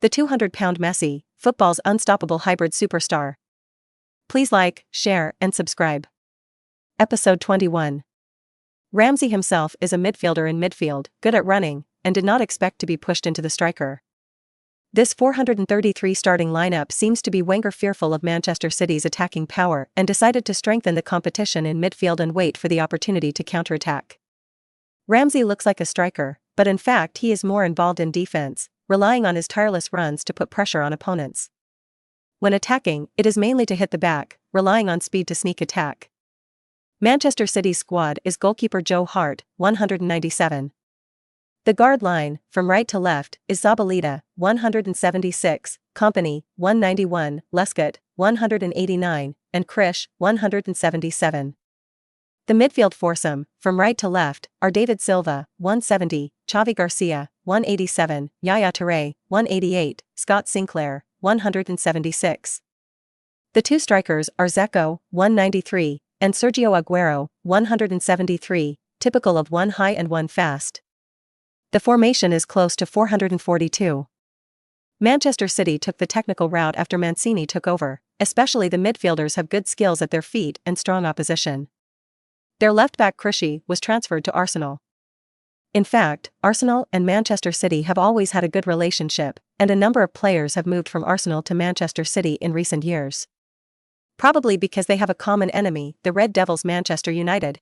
The 200-pound Messi, football's unstoppable hybrid superstar. Please like, share, and subscribe. Episode 21. Ramsey himself is a midfielder in midfield, good at running, and did not expect to be pushed into the striker. This 433 starting lineup seems to be Wenger fearful of Manchester City's attacking power and decided to strengthen the competition in midfield and wait for the opportunity to counterattack. Ramsey looks like a striker, but in fact he is more involved in defense, relying on his tireless runs to put pressure on opponents. When attacking, it is mainly to hit the back, relying on speed to sneak attack. Manchester City's squad is goalkeeper Joe Hart, 197. The guard line, from right to left, is Zabaleta, 176, Kompany, 191, Lescott, 189, and Krish, 177. The midfield foursome, from right to left, are David Silva, 170, Xavi Garcia, 187, Yaya Touré, 188, Scott Sinclair, 176. The two strikers are Dzeko, 193, and Sergio Aguero, 173, typical of one high and one fast. The formation is close to 442. Manchester City took the technical route after Mancini took over, especially the midfielders have good skills at their feet and strong opposition. Their left-back Krish was transferred to Arsenal. In fact, Arsenal and Manchester City have always had a good relationship, and a number of players have moved from Arsenal to Manchester City in recent years. Probably because they have a common enemy, the Red Devils Manchester United.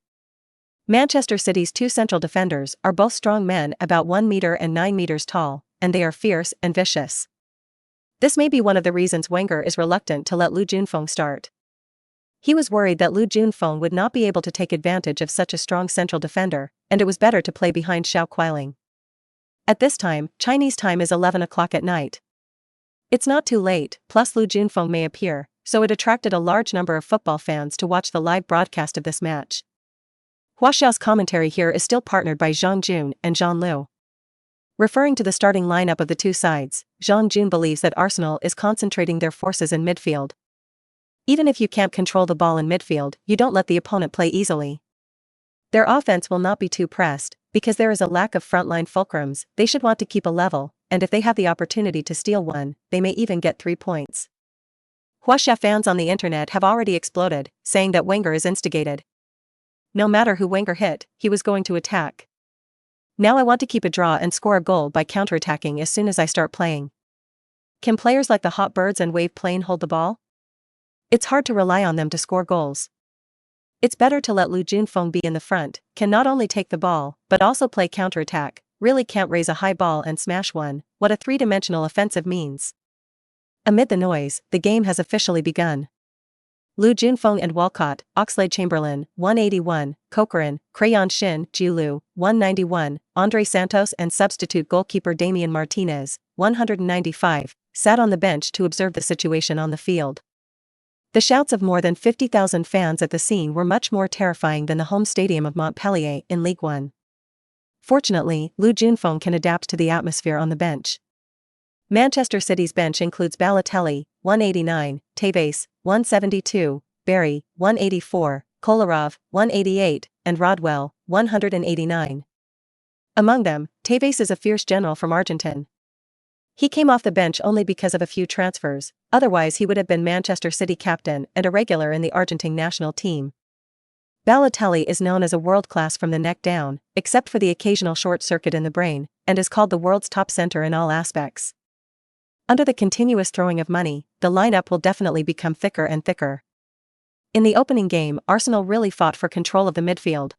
Manchester City's two central defenders are both strong men about 1 meter and 9 meters tall, and they are fierce and vicious. This may be one of the reasons Wenger is reluctant to let Lu Junfeng start. He was worried that Lu Junfeng would not be able to take advantage of such a strong central defender, and it was better to play behind Xiao Qiling. At this time, Chinese time is 11 o'clock at night. It's not too late, plus Lu Junfeng may appear, so it attracted a large number of football fans to watch the live broadcast of this match. Hua Xiao's commentary here is still partnered by Zhang Jun and Zhang Lu. Referring to the starting lineup of the two sides, Zhang Jun believes that Arsenal is concentrating their forces in midfield. Even if you can't control the ball in midfield, you don't let the opponent play easily. Their offense will not be too pressed, because there is a lack of frontline fulcrums. They should want to keep a level, and if they have the opportunity to steal one, they may even get 3 points. Hua Xia fans on the internet have already exploded, saying that Wenger is instigated. No matter who Wenger hit, he was going to attack. Now I want to keep a draw and score a goal by counterattacking as soon as I start playing. Can players like the Hot Birds and Wave Plane hold the ball? It's hard to rely on them to score goals. It's better to let Lu Junfeng be in the front, can not only take the ball, but also play counterattack, really can't raise a high ball and smash one, what a three-dimensional offensive means. Amid the noise, the game has officially begun. Lu Junfeng and Walcott, Oxlade-Chamberlain, 181, Corcoran, Crayon Shin, Jiulu, 191, Andre Santos and substitute goalkeeper Damian Martinez, 195, sat on the bench to observe the situation on the field. The shouts of more than 50,000 fans at the scene were much more terrifying than the home stadium of Montpellier in Ligue 1. Fortunately, Lu Junfeng can adapt to the atmosphere on the bench. Manchester City's bench includes Balotelli, 189, Tevez, 172, Barry, 184, Kolarov, 188, and Rodwell, 189. Among them, Tevez is a fierce general from Argentina. He came off the bench only because of a few transfers, otherwise he would have been Manchester City captain and a regular in the Argentine national team. Balotelli is known as a world-class from the neck down, except for the occasional short circuit in the brain, and is called the world's top center in all aspects. Under the continuous throwing of money, the lineup will definitely become thicker and thicker. In the opening game, Arsenal really fought for control of the midfield.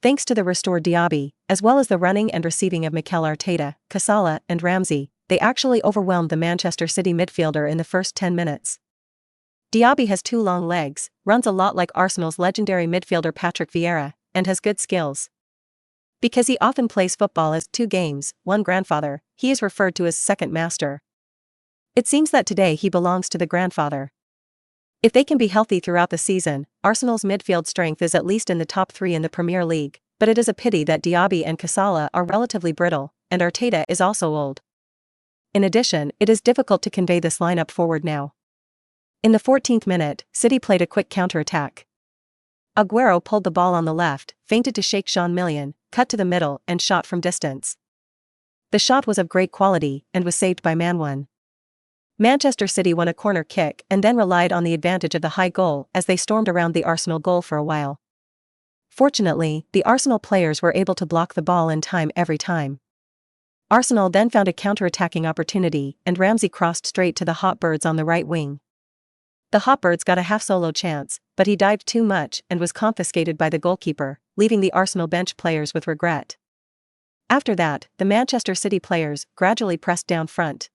Thanks to the restored Diaby, as well as the running and receiving of Mikel Arteta, Casala, and Ramsey, they actually overwhelmed the Manchester City midfielder in the first 10 minutes. Diaby has 2 long legs, runs a lot like Arsenal's legendary midfielder Patrick Vieira, and has good skills. Because he often plays football as 2 games, 1 grandfather, he is referred to as second master. It seems that today he belongs to the grandfather. If they can be healthy throughout the season, Arsenal's midfield strength is at least in the top 3 in the Premier League, but it is a pity that Diaby and Casala are relatively brittle, and Arteta is also old. In addition, it is difficult to convey this lineup forward now. In the 14th minute, City played a quick counter-attack. Aguero pulled the ball on the left, feinted to Sheikh Jean Million, cut to the middle and shot from distance. The shot was of great quality and was saved by Man 1. Manchester City won a corner kick and then relied on the advantage of the high goal as they stormed around the Arsenal goal for a while. Fortunately, the Arsenal players were able to block the ball in time every time. Arsenal then found a counter-attacking opportunity and Ramsey crossed straight to the Hotbirds on the right wing. The Hotbirds got a half-solo chance, but he dived too much and was confiscated by the goalkeeper, leaving the Arsenal bench players with regret. After that, the Manchester City players gradually pressed down front.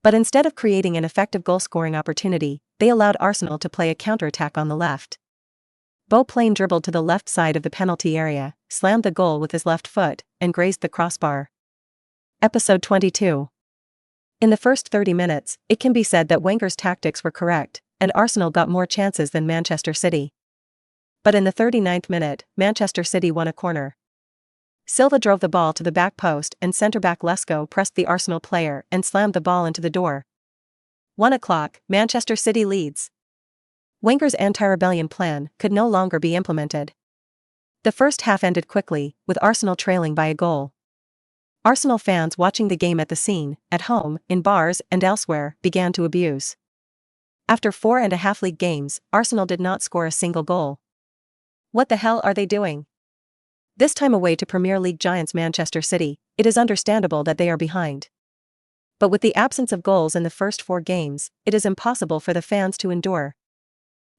But instead of creating an effective goal-scoring opportunity, they allowed Arsenal to play a counter-attack on the left. Bo Plain dribbled to the left side of the penalty area, slammed the goal with his left foot, and grazed the crossbar. Episode 22. In the first 30 minutes, it can be said that Wenger's tactics were correct, and Arsenal got more chances than Manchester City. But in the 39th minute, Manchester City won a corner. Silva drove the ball to the back post and centre-back Lesko pressed the Arsenal player and slammed the ball into the door. 1 o'clock, Manchester City leads. Wenger's anti-rebellion plan could no longer be implemented. The first half ended quickly, with Arsenal trailing by a goal. Arsenal fans watching the game at the scene, at home, in bars and elsewhere, began to abuse. After 4.5 league games, Arsenal did not score a single goal. What the hell are they doing? This time away to Premier League giants Manchester City, it is understandable that they are behind. But with the absence of goals in the first 4 games, it is impossible for the fans to endure.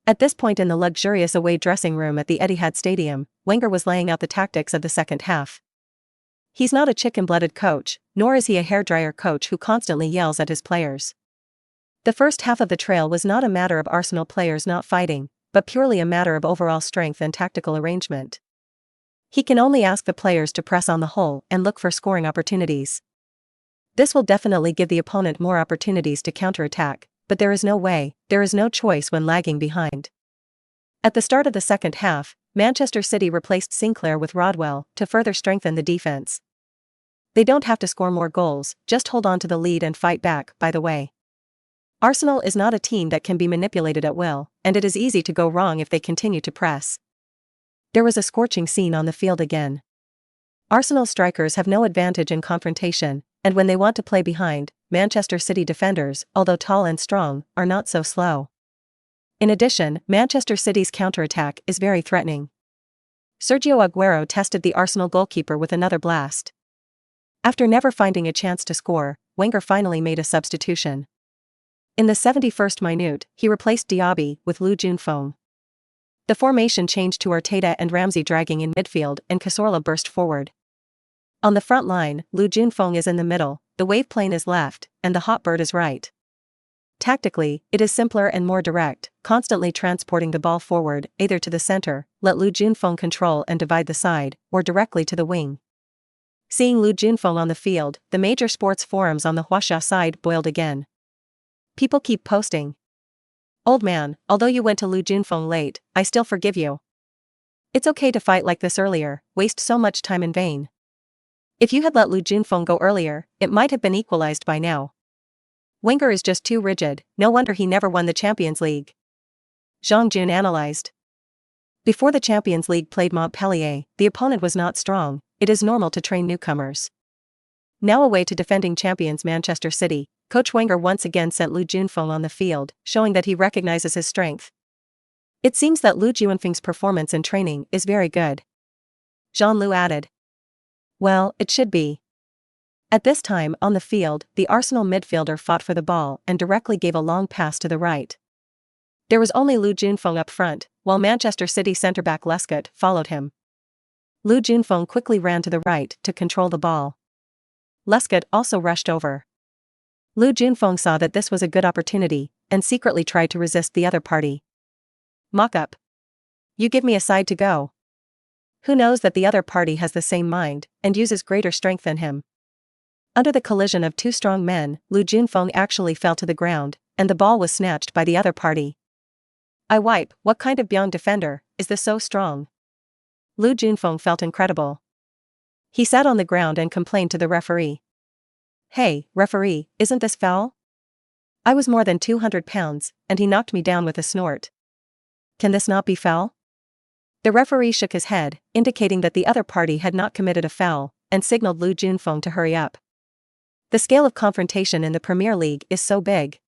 At this point in the luxurious away dressing room at the Etihad Stadium, Wenger was laying out the tactics of the second half. He's not a chicken-blooded coach, nor is he a hairdryer coach who constantly yells at his players. The first half of the trial was not a matter of Arsenal players not fighting, but purely a matter of overall strength and tactical arrangement. He can only ask the players to press on the hole and look for scoring opportunities. This will definitely give the opponent more opportunities to counterattack, but there is no choice when lagging behind. At the start of the second half, Manchester City replaced Sinclair with Rodwell to further strengthen the defense. They don't have to score more goals, just hold on to the lead and fight back, by the way. Arsenal is not a team that can be manipulated at will, and it is easy to go wrong if they continue to press. There was a scorching scene on the field again. Arsenal strikers have no advantage in confrontation, and when they want to play behind, Manchester City defenders, although tall and strong, are not so slow. In addition, Manchester City's counterattack is very threatening. Sergio Aguero tested the Arsenal goalkeeper with another blast. After never finding a chance to score, Wenger finally made a substitution. In the 71st minute, he replaced Diaby with Lu Junfeng. The formation changed to Arteta and Ramsey dragging in midfield and Cazorla burst forward. On the front line, Lu Junfeng is in the middle, the wave plane is left, and the Hotbird is right. Tactically, it is simpler and more direct, constantly transporting the ball forward, either to the center, let Lu Junfeng control and divide the side, or directly to the wing. Seeing Lu Junfeng on the field, the major sports forums on the Huasha side boiled again. People keep posting. "Old man, although you went to Lu Junfeng late, I still forgive you. It's okay to fight like this earlier, waste so much time in vain. If you had let Lu Junfeng go earlier, it might have been equalized by now. Wenger is just too rigid, no wonder he never won the Champions League." Zhang Jun analyzed. Before the Champions League played Montpellier, the opponent was not strong. It is normal to train newcomers. Now away to defending champions Manchester City, Coach Wenger once again sent Lu Junfeng on the field, showing that he recognizes his strength. "It seems that Lu Junfeng's performance in training is very good," Jean-Lu added. "Well, it should be." At this time on the field, the Arsenal midfielder fought for the ball and directly gave a long pass to the right. There was only Lu Junfeng up front, while Manchester City centre-back Lescott followed him. Lu Junfeng quickly ran to the right to control the ball. Lescott also rushed over. Lu Junfeng saw that this was a good opportunity, and secretly tried to resist the other party. "Mock-up. You give me a side to go." Who knows that the other party has the same mind, and uses greater strength than him. Under the collision of two strong men, Lu Junfeng actually fell to the ground, and the ball was snatched by the other party. "I wipe, what kind of young defender, is this so strong?" Lu Junfeng felt incredible. He sat on the ground and complained to the referee. "Hey, referee, isn't this foul? I was more than 200 pounds, and he knocked me down with a snort. Can this not be foul?" The referee shook his head, indicating that the other party had not committed a foul, and signaled Lu Junfeng to hurry up. The scale of confrontation in the Premier League is so big.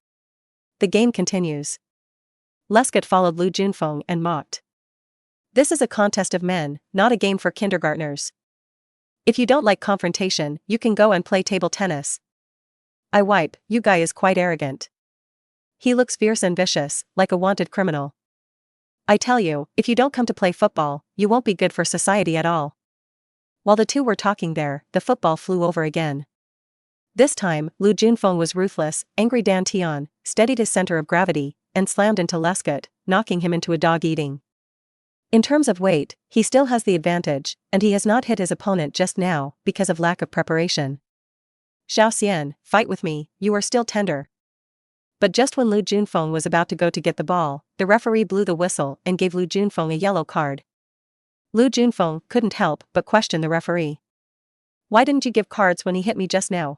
The game continues. Lescott followed Lu Junfeng and mocked. This is a contest of men, not a game for kindergartners. If you don't like confrontation, you can go and play table tennis. I wipe, you guy is quite arrogant. He looks fierce and vicious, like a wanted criminal. I tell you, if you don't come to play football, you won't be good for society at all. While the two were talking there, the football flew over again. This time, Lu Junfeng was ruthless. Angry Dan Tian steadied his center of gravity and slammed into Lescott, knocking him into a dog-eating. In terms of weight, he still has the advantage, and he has not hit his opponent just now because of lack of preparation. Xiao Xian, fight with me, you are still tender. But just when Lu Junfeng was about to go to get the ball, the referee blew the whistle and gave Lu Junfeng a yellow card. Lu Junfeng couldn't help but question the referee. Why didn't you give cards when he hit me just now?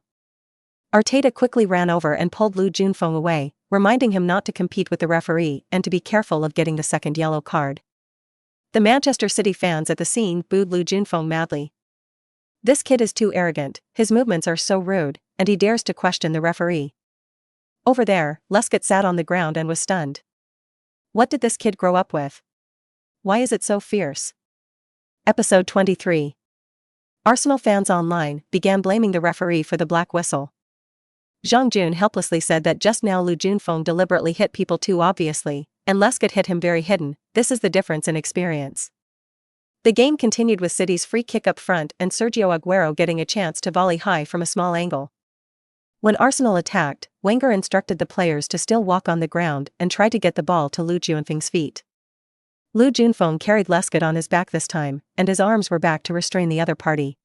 Arteta quickly ran over and pulled Lu Junfeng away, reminding him not to compete with the referee and to be careful of getting the second yellow card. The Manchester City fans at the scene booed Lu Junfeng madly. This kid is too arrogant, his movements are so rude, and he dares to question the referee. Over there, Lescott sat on the ground and was stunned. What did this kid grow up with? Why is it so fierce? Episode 23. Arsenal fans online began blaming the referee for the black whistle. Zhang Jun helplessly said that just now Lu Junfeng deliberately hit people too obviously, and Lescott hit him very hidden. This is the difference in experience. The game continued with City's free kick up front and Sergio Aguero getting a chance to volley high from a small angle. When Arsenal attacked, Wenger instructed the players to still walk on the ground and try to get the ball to Lu Junfeng's feet. Lu Junfeng carried Lescott on his back this time, and his arms were back to restrain the other party.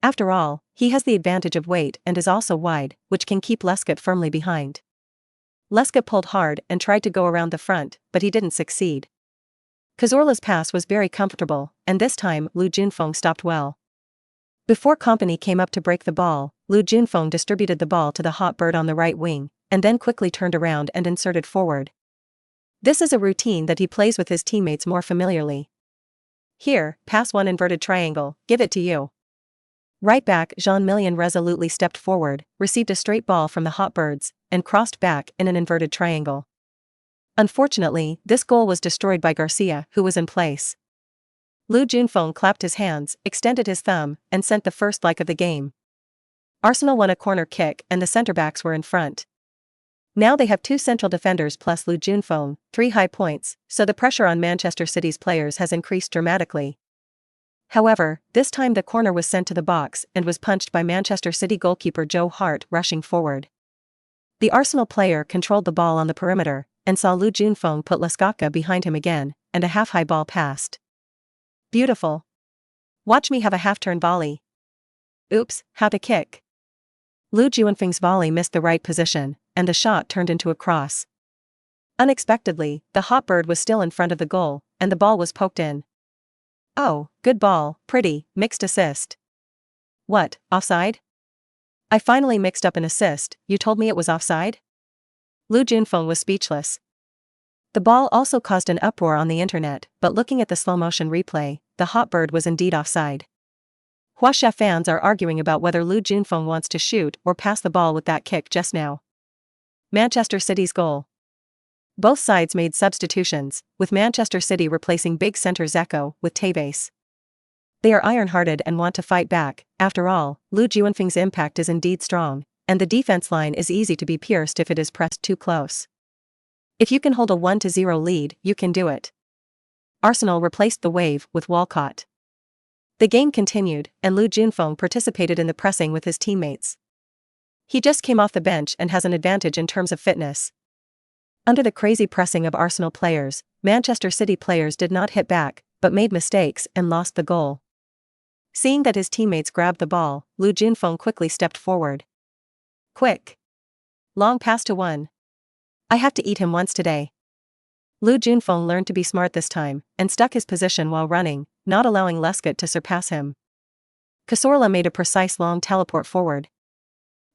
After all, he has the advantage of weight and is also wide, which can keep Lescott firmly behind. Lescott pulled hard and tried to go around the front, but he didn't succeed. Cazorla's pass was very comfortable, and this time Lu Junfeng stopped well. Before Kompany came up to break the ball, Lu Junfeng distributed the ball to the hot bird on the right wing, and then quickly turned around and inserted forward. This is a routine that he plays with his teammates more familiarly. Here, pass one inverted triangle, give it to you. Right back Jean-Million resolutely stepped forward, received a straight ball from the hot birds, and crossed back in an inverted triangle. Unfortunately, this goal was destroyed by Garcia, who was in place. Lu Junfeng clapped his hands, extended his thumb, and sent the first like of the game. Arsenal won a corner kick and the centre-backs were in front. Now they have two central defenders plus Lu Junfeng, 3 high points, so the pressure on Manchester City's players has increased dramatically. However, this time the corner was sent to the box and was punched by Manchester City goalkeeper Joe Hart rushing forward. The Arsenal player controlled the ball on the perimeter, and saw Lu Junfeng put Lescott behind him again, and a half-high ball passed. Beautiful. Watch me have a half-turn volley. Oops, how to kick. Lu Junfeng's volley missed the right position, and the shot turned into a cross. Unexpectedly, the hot bird was still in front of the goal, and the ball was poked in. Oh, good ball, pretty, mixed assist. What, offside? I finally mixed up an assist, you told me it was offside? Lu Junfeng was speechless. The ball also caused an uproar on the internet, but looking at the slow-motion replay, the hot bird was indeed offside. Huaxia fans are arguing about whether Lu Junfeng wants to shoot or pass the ball with that kick just now. Manchester City's goal. Both sides made substitutions, with Manchester City replacing big centre Zeko with Tevez. They are iron-hearted and want to fight back. After all, Lu Junfeng's impact is indeed strong, and the defense line is easy to be pierced if it is pressed too close. If you can hold a 1-0 lead, you can do it. Arsenal replaced the wave with Walcott. The game continued, and Lu Junfeng participated in the pressing with his teammates. He just came off the bench and has an advantage in terms of fitness. Under the crazy pressing of Arsenal players, Manchester City players did not hit back, but made mistakes and lost the goal. Seeing that his teammates grabbed the ball, Lu Junfeng quickly stepped forward. Quick! Long pass to one. I have to eat him once today. Lu Junfeng learned to be smart this time, and stuck his position while running, not allowing Lescott to surpass him. Cazorla made a precise long teleport forward.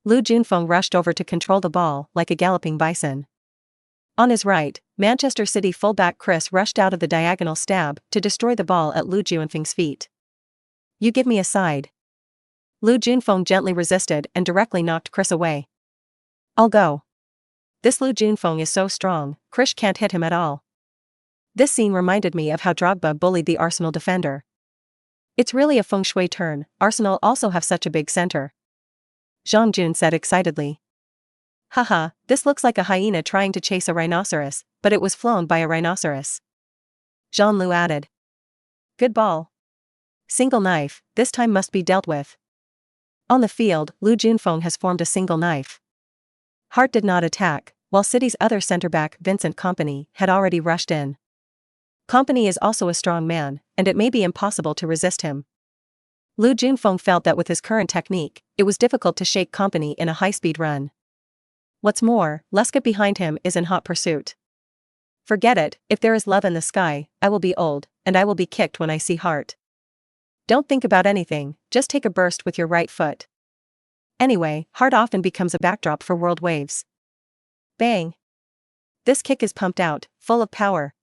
Lu Junfeng rushed over to control the ball like a galloping bison. On his right, Manchester City fullback Chris rushed out of the diagonal stab to destroy the ball at Lu Junfeng's feet. You give me a side. Lu Junfeng gently resisted and directly knocked Chris away. I'll go. This Lu Junfeng is so strong, Chris can't hit him at all. This scene reminded me of how Drogba bullied the Arsenal defender. It's really a feng shui turn, Arsenal also have such a big center. Zhang Jun said excitedly. Haha, this looks like a hyena trying to chase a rhinoceros, but it was flown by a rhinoceros. Zhang Lu added. Good ball. Single knife, this time must be dealt with. On the field, Lu Junfeng has formed a single knife. Hart did not attack, while City's other centre-back Vincent Kompany had already rushed in. Kompany is also a strong man, and it may be impossible to resist him. Lu Junfeng felt that with his current technique, it was difficult to shake Kompany in a high-speed run. What's more, Leska behind him is in hot pursuit. Forget it, if there is love in the sky, I will be old, and I will be kicked when I see Hart. Don't think about anything, just take a burst with your right foot. Anyway, Hart often becomes a backdrop for world waves. Bang! This kick is pumped out, full of power.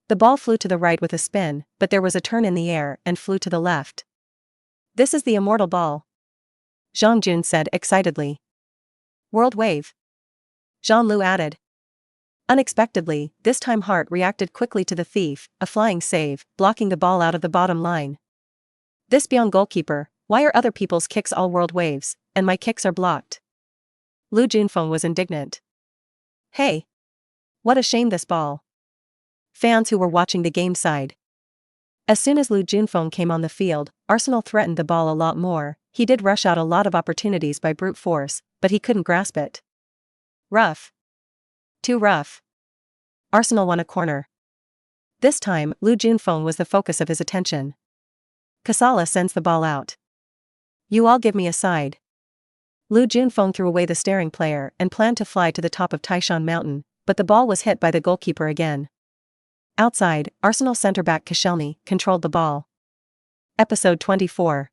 The ball flew to the right with a spin, but there was a turn in the air and flew to the left. This is the immortal ball. Zhang Jun said excitedly. World wave. Zhang Lu added. Unexpectedly, this time Hart reacted quickly to the thief, a flying save, blocking the ball out of the bottom line. This beyond goalkeeper, why are other people's kicks all world waves, and my kicks are blocked? Lu Junfeng was indignant. Hey! What a shame this ball. Fans who were watching the game sighed. As soon as Lu Junfeng came on the field, Arsenal threatened the ball a lot more. He did rush out a lot of opportunities by brute force, but he couldn't grasp it. Rough. Too rough. Arsenal won a corner. This time, Lu Junfeng was the focus of his attention. Casala sends the ball out. You all give me a side. Lu Junfeng threw away the staring player and planned to fly to the top of Taishan Mountain, but the ball was hit by the goalkeeper again. Outside, Arsenal centre-back Koscielny controlled the ball. Episode 24.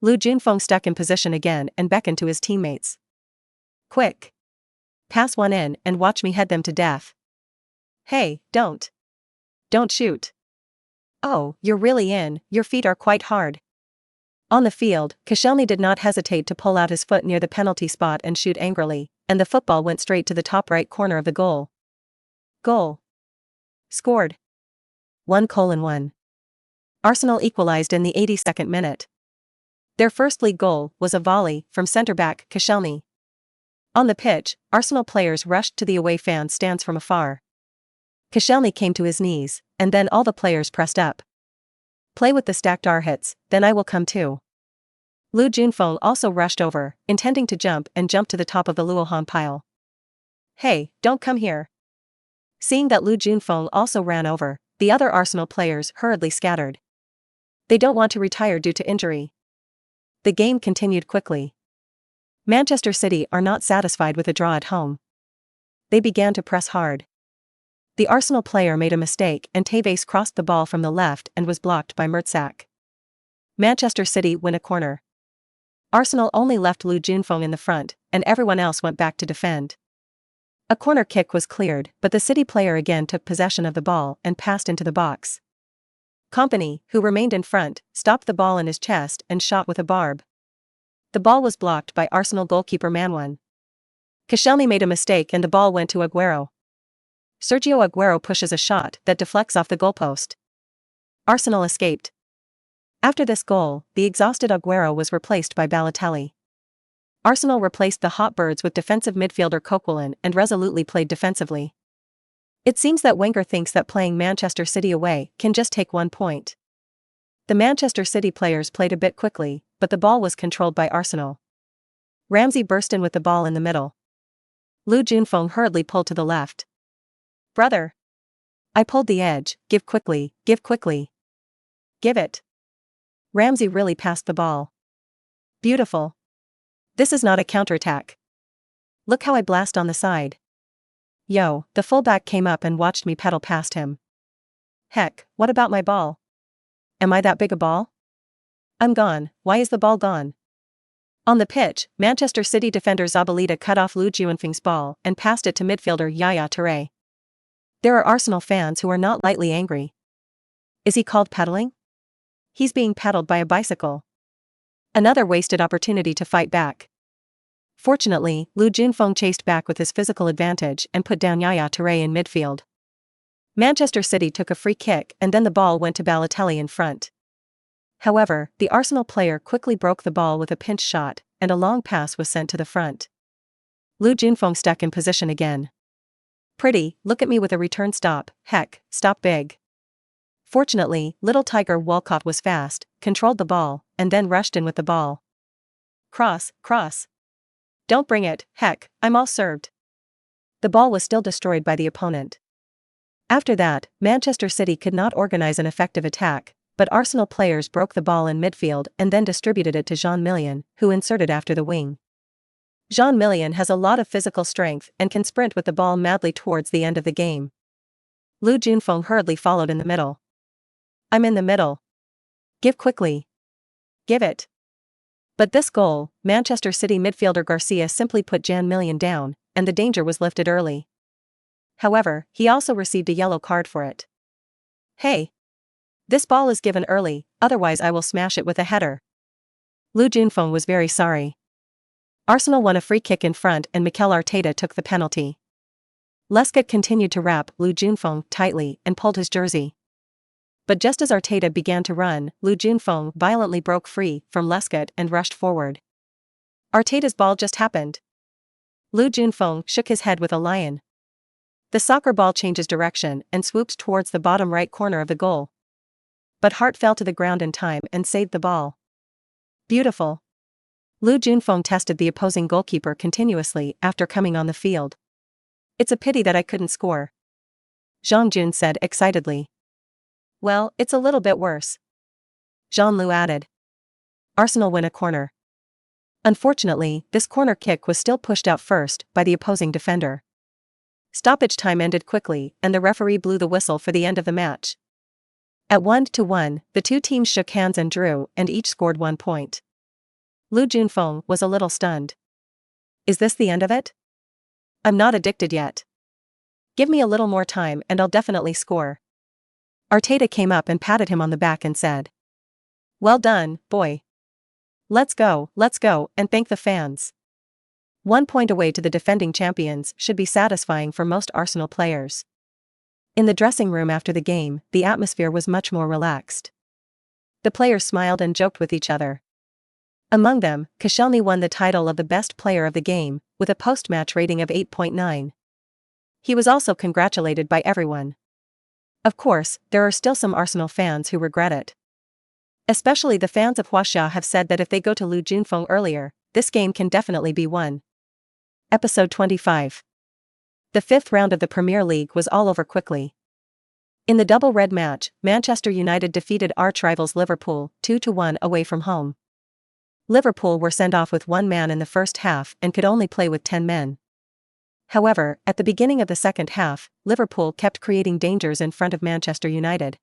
Lu Junfeng stuck in position again and beckoned to his teammates. Quick! Pass one in and watch me head them to death. Hey, don't! Don't shoot! Oh, you're really in, your feet are quite hard. On the field, Koscielny did not hesitate to pull out his foot near the penalty spot and shoot angrily, and the football went straight to the top right corner of the goal. Goal. Scored. 1:1. Arsenal equalized in the 82nd minute. Their first league goal was a volley from centre-back Koscielny. On the pitch, Arsenal players rushed to the away fans' stands from afar. Koscielny came to his knees, and then all the players pressed up. Play with the stacked R-hits, then I will come too. Lu Junfeng also rushed over, intending to jump to the top of the Luohan pile. Hey, don't come here. Seeing that Lu Junfeng also ran over, the other Arsenal players hurriedly scattered. They don't want to retire due to injury. The game continued quickly. Manchester City are not satisfied with a draw at home. They began to press hard. The Arsenal player made a mistake and Tevez crossed the ball from the left and was blocked by Mertsak. Manchester City win a corner. Arsenal only left Lu Junfeng in the front, and everyone else went back to defend. A corner kick was cleared, but the City player again took possession of the ball and passed into the box. Kompany, who remained in front, stopped the ball in his chest and shot with a barb. The ball was blocked by Arsenal goalkeeper Manwan. Koscielny made a mistake and the ball went to Aguero. Sergio Aguero pushes a shot that deflects off the goalpost. Arsenal escaped. After this goal, the exhausted Aguero was replaced by Balotelli. Arsenal replaced the Hot Birds with defensive midfielder Coquelin and resolutely played defensively. It seems that Wenger thinks that playing Manchester City away can just take 1 point. The Manchester City players played a bit quickly, but the ball was controlled by Arsenal. Ramsey burst in with the ball in the middle. Lu Junfeng hurriedly pulled to the left. Brother! I pulled the edge, give quickly, give quickly. Give it. Ramsey really passed the ball. Beautiful. This is not a counterattack. Look how I blast on the side. Yo, the fullback came up and watched me pedal past him. Heck, what about my ball? Am I that big a ball? I'm gone, why is the ball gone? On the pitch, Manchester City defender Zabaleta cut off Lu Junfeng's ball and passed it to midfielder Yaya Touré. There are Arsenal fans who are not lightly angry. Is he called pedaling? He's being pedaled by a bicycle. Another wasted opportunity to fight back. Fortunately, Lu Junfeng chased back with his physical advantage and put down Yaya Touré in midfield. Manchester City took a free kick and then the ball went to Balotelli in front. However, the Arsenal player quickly broke the ball with a pinch shot, and a long pass was sent to the front. Lu Junfeng stuck in position again. Pretty, look at me with a return stop, heck, stop big. Fortunately, little Tiger Walcott was fast, controlled the ball, and then rushed in with the ball. Cross, cross. Don't bring it, heck, I'm all served. The ball was still destroyed by the opponent. After that, Manchester City could not organize an effective attack, but Arsenal players broke the ball in midfield and then distributed it to Jean Million, who inserted after the wing. Jean Million has a lot of physical strength and can sprint with the ball madly towards the end of the game. Lu Junfeng hurriedly followed in the middle. I'm in the middle. Give quickly. Give it. But this goal, Manchester City midfielder Garcia simply put Jean Million down, and the danger was lifted early. However, he also received a yellow card for it. Hey! This ball is given early, otherwise I will smash it with a header. Lu Junfeng was very sorry. Arsenal won a free kick in front and Mikel Arteta took the penalty. Lescott continued to wrap Lu Junfeng tightly and pulled his jersey. But just as Arteta began to run, Lu Junfeng violently broke free from Lescott and rushed forward. Arteta's ball just happened. Lu Junfeng shook his head with a lion. The soccer ball changes direction and swooped towards the bottom right corner of the goal. But Hart fell to the ground in time and saved the ball. Beautiful. Lu Junfeng tested the opposing goalkeeper continuously after coming on the field. It's a pity that I couldn't score. Zhang Jun said excitedly. Well, it's a little bit worse. Jean Lu added. Arsenal win a corner. Unfortunately, this corner kick was still pushed out first by the opposing defender. Stoppage time ended quickly and the referee blew the whistle for the end of the match. At 1-1, the two teams shook hands and drew and each scored 1 point. Lu Junfeng was a little stunned. Is this the end of it? I'm not addicted yet. Give me a little more time and I'll definitely score. Arteta came up and patted him on the back and said. Well done, boy. Let's go, and thank the fans. 1 point away to the defending champions should be satisfying for most Arsenal players. In the dressing room after the game, the atmosphere was much more relaxed. The players smiled and joked with each other. Among them, Koscielny won the title of the best player of the game, with a post-match rating of 8.9. He was also congratulated by everyone. Of course, there are still some Arsenal fans who regret it. Especially the fans of Huaxia have said that if they go to Lu Junfeng earlier, this game can definitely be won. Episode 25. The fifth round of the Premier League was all over quickly. In the double red match, Manchester United defeated arch-rivals Liverpool 2-1 away from home. Liverpool were sent off with 1 man in the first half and could only play with 10 men. However, at the beginning of the second half, Liverpool kept creating dangers in front of Manchester United.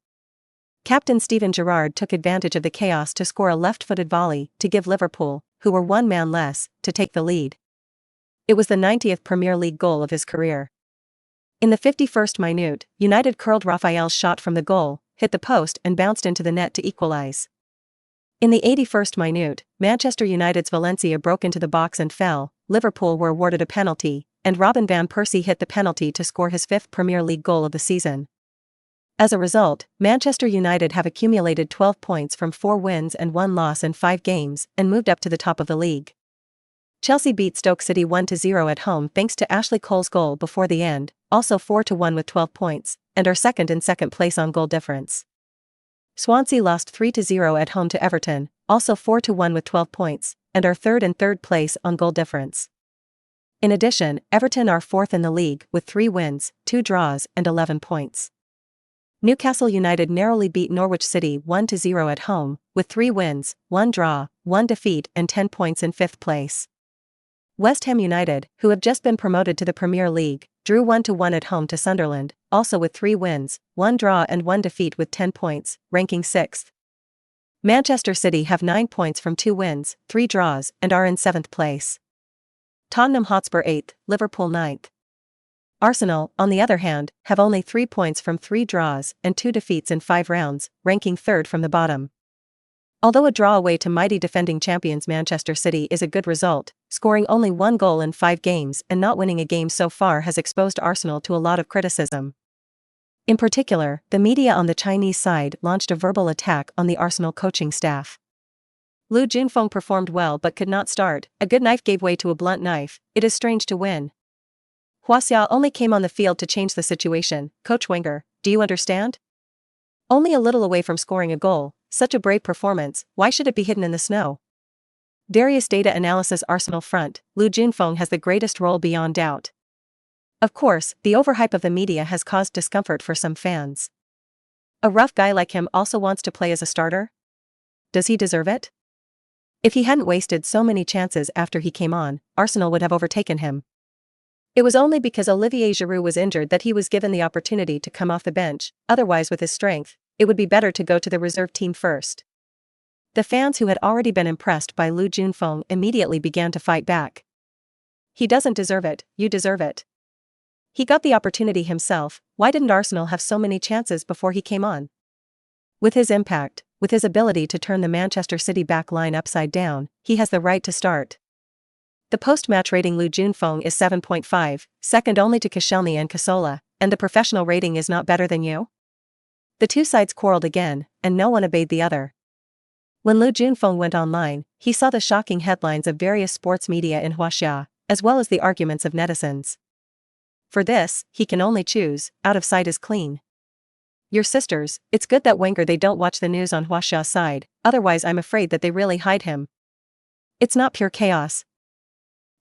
Captain Steven Gerrard took advantage of the chaos to score a left-footed volley to give Liverpool, who were 1 man less, to take the lead. It was the 90th Premier League goal of his career. In the 51st minute, United curled Raphael's shot from the goal, hit the post and bounced into the net to equalize. In the 81st minute, Manchester United's Valencia broke into the box and fell, Liverpool were awarded a penalty, and Robin van Persie hit the penalty to score his 5th Premier League goal of the season. As a result, Manchester United have accumulated 12 points from 4 wins and 1 loss in 5 games and moved up to the top of the league. Chelsea beat Stoke City 1-0 at home thanks to Ashley Cole's goal before the end, also 4-1 with 12 points, and are second in second place on goal difference. Swansea lost 3-0 at home to Everton, also 4-1 with 12 points, and are third in third place on goal difference. In addition, Everton are fourth in the league with 3 wins, 2 draws and 11 points. Newcastle United narrowly beat Norwich City 1-0 at home, with 3 wins, 1 draw, 1 defeat and 10 points in 5th place. West Ham United, who have just been promoted to the Premier League, drew 1-1 at home to Sunderland, also with 3 wins, 1 draw and 1 defeat with 10 points, ranking 6th. Manchester City have 9 points from 2 wins, 3 draws, and are in 7th place. Tottenham Hotspur 8th, Liverpool 9th. Arsenal, on the other hand, have only 3 points from 3 draws and 2 defeats in 5 rounds, ranking 3rd from the bottom. Although a draw away to mighty defending champions Manchester City is a good result, scoring only 1 goal in 5 games and not winning a game so far has exposed Arsenal to a lot of criticism. In particular, the media on the Chinese side launched a verbal attack on the Arsenal coaching staff. Lu Junfeng performed well but could not start. A good knife gave way to a blunt knife. It is strange to win. Huaxia only came on the field to change the situation. Coach Wenger, do you understand? Only a little away from scoring a goal, such a brave performance, why should it be hidden in the snow? Darius Data Analysis Arsenal front, Lu Junfeng has the greatest role beyond doubt. Of course, the overhype of the media has caused discomfort for some fans. A rough guy like him also wants to play as a starter? Does he deserve it? If he hadn't wasted so many chances after he came on, Arsenal would have overtaken him. It was only because Olivier Giroud was injured that he was given the opportunity to come off the bench, otherwise with his strength, it would be better to go to the reserve team first. The fans who had already been impressed by Lu Junfeng immediately began to fight back. He doesn't deserve it, you deserve it. He got the opportunity himself, why didn't Arsenal have so many chances before he came on? With his impact, with his ability to turn the Manchester City back line upside down, he has the right to start. The post-match rating Lu Junfeng is 7.5, second only to Koscielny and Cazorla, and the professional rating is not better than you? The two sides quarreled again, and no one obeyed the other. When Lu Junfeng went online, he saw the shocking headlines of various sports media in Huaxia, as well as the arguments of netizens. For this, he can only choose, out of sight is clean. Your sisters, it's good that Wenger they don't watch the news on Huaxia's side, otherwise I'm afraid that they really hide him. It's not pure chaos.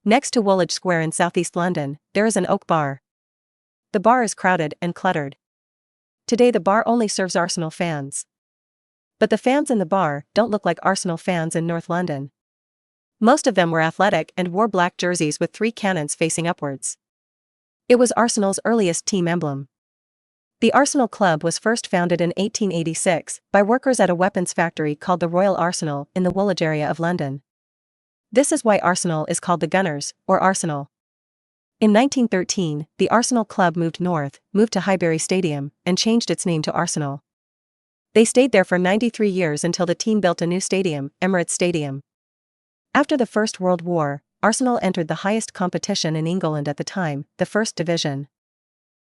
Next to Woolwich Square in southeast London, there is an oak bar. The bar is crowded and cluttered. Today the bar only serves Arsenal fans. But the fans in the bar don't look like Arsenal fans in North London. Most of them were athletic and wore black jerseys with 3 cannons facing upwards. It was Arsenal's earliest team emblem. The Arsenal Club was first founded in 1886 by workers at a weapons factory called the Royal Arsenal in the Woolwich area of London. This is why Arsenal is called the Gunners, or Arsenal. In 1913, the Arsenal Club moved to Highbury Stadium, and changed its name to Arsenal. They stayed there for 93 years until the team built a new stadium, Emirates Stadium. After the First World War, Arsenal entered the highest competition in England at the time, the First Division.